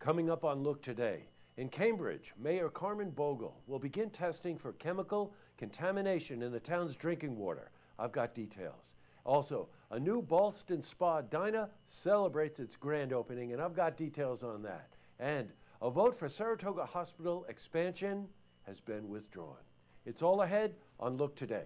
Coming up on Look Today, in Cambridge, Mayor Carmen Bogle will begin testing for chemical contamination in the town's drinking water. I've got details. Also, a new Ballston Spa diner celebrates its grand opening, and I've got details on that. And a vote for Saratoga Hospital expansion has been withdrawn. It's all ahead on Look Today.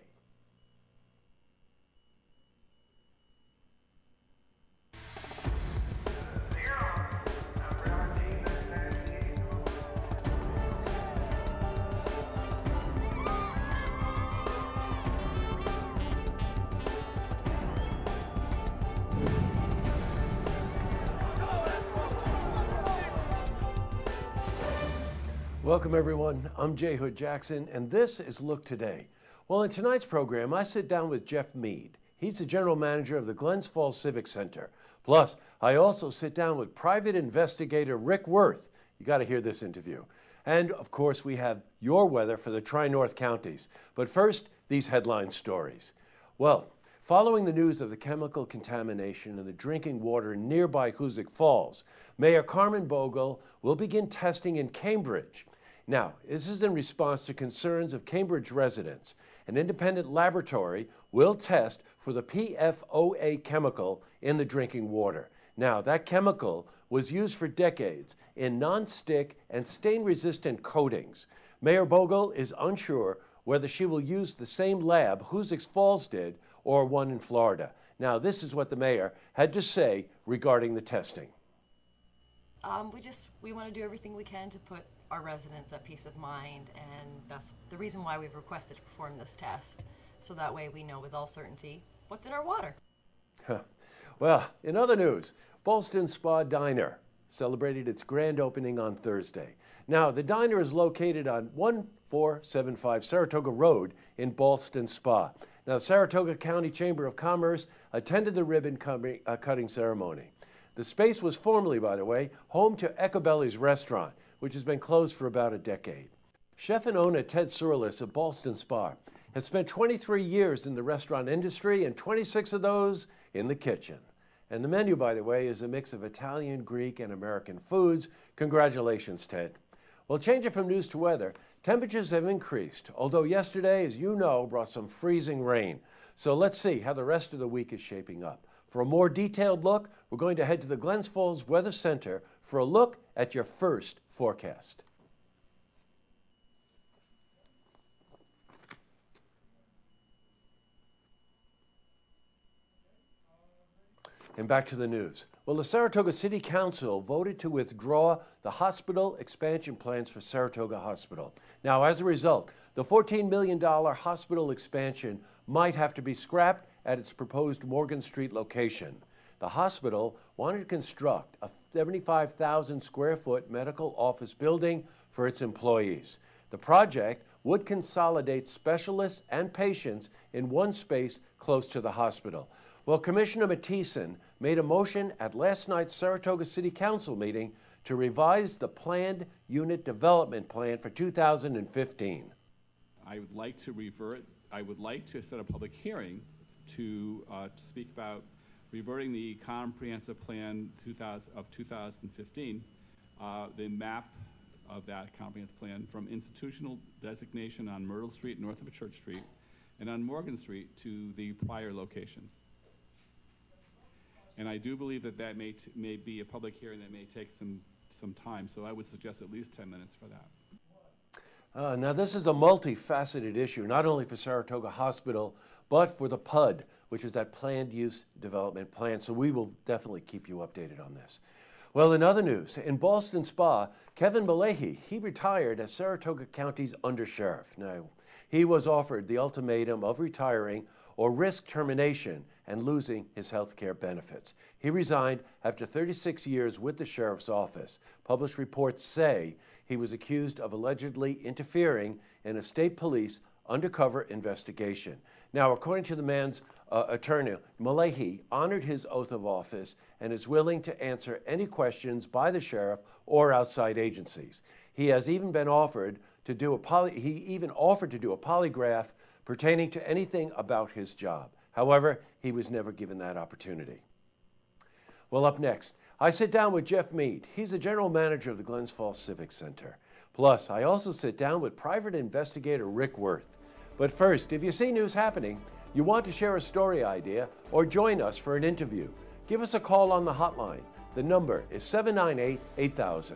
Welcome everyone, I'm Jay Hood Jackson, and this is Look Today. Well, in tonight's program, I sit down with Jeff Mead. He's the general manager of the Glens Falls Civic Center. Plus, I also sit down with private investigator Rick Worth. You got to hear this interview. And of course, we have your weather for the Tri-North counties. But first, these headline stories. Well, following the news of the chemical contamination in the drinking water in nearby Hoosick Falls, Mayor Carmen Bogle will begin testing in Cambridge. Now, this is in response to concerns of Cambridge residents. An independent laboratory will test for the PFOA chemical in the drinking water. Now, that chemical was used for decades in non-stick and stain-resistant coatings. Mayor Bogle is unsure whether she will use the same lab Hoosick Falls did or one in Florida. Now, this is what the mayor had to say regarding the testing. We want to do everything we can to put our residents at peace of mind, and that's the reason why we've requested to perform this test, so that way we know with all certainty what's in our water. Well, in other news, Ballston Spa Diner celebrated its grand opening on Thursday. Now, the diner is located on 1475 Saratoga Road in Ballston Spa. Now, the Saratoga County Chamber of Commerce attended the ribbon cutting ceremony. The space was formerly, by the way, home to Ecobelli's restaurant, which has been closed for about a decade. Chef and owner Ted Surlis of Ballston Spa has spent 23 years in the restaurant industry and 26 of those in the kitchen. And the menu, by the way, is a mix of Italian, Greek, and American foods. Congratulations, Ted. Well, changing from news to weather, temperatures have increased, although yesterday, as you know, brought some freezing rain. So let's see how the rest of the week is shaping up. For a more detailed look, we're going to head to the Glens Falls Weather Center for a look at your first forecast. And back to the news. Well, the Saratoga City Council voted to withdraw the hospital expansion plans for Saratoga Hospital. Now, as a result, the $14 million hospital expansion might have to be scrapped at its proposed Morgan Street location. The hospital wanted to construct a 75,000 square foot medical office building for its employees. The project would consolidate specialists and patients in one space close to the hospital. Well, Commissioner Mattison made a motion at last night's Saratoga City Council meeting to revise the planned unit development plan for 2015. I would like to set a public hearing to speak about reverting the comprehensive plan of 2015, the map of that comprehensive plan from institutional designation on Myrtle Street north of Church Street and on Morgan Street to the prior location. And I do believe that may be a public hearing that may take some time, so I would suggest at least 10 minutes for that. Now, this is a multifaceted issue, not only for Saratoga Hospital, but for the PUD, which is that Planned Use Development Plan. So we will definitely keep you updated on this. Well, in other news, in Ballston Spa, Kevin Malahy, he retired as Saratoga County's undersheriff. Now, he was offered the ultimatum of retiring or risk termination and losing his health care benefits. He resigned after 36 years with the sheriff's office. Published reports say he was accused of allegedly interfering in a state police undercover investigation. Now, according to the man's attorney, Malahy honored his oath of office and is willing to answer any questions by the sheriff or outside agencies. He has even been offered to do a polygraph pertaining to anything about his job. However, he was never given that opportunity. Well, up next, I sit down with Jeff Mead. He's the general manager of the Glens Falls Civic Center. Plus, I also sit down with private investigator Rick Worth. But first, if you see news happening, you want to share a story idea, or join us for an interview, give us a call on the hotline. The number is 798-8000.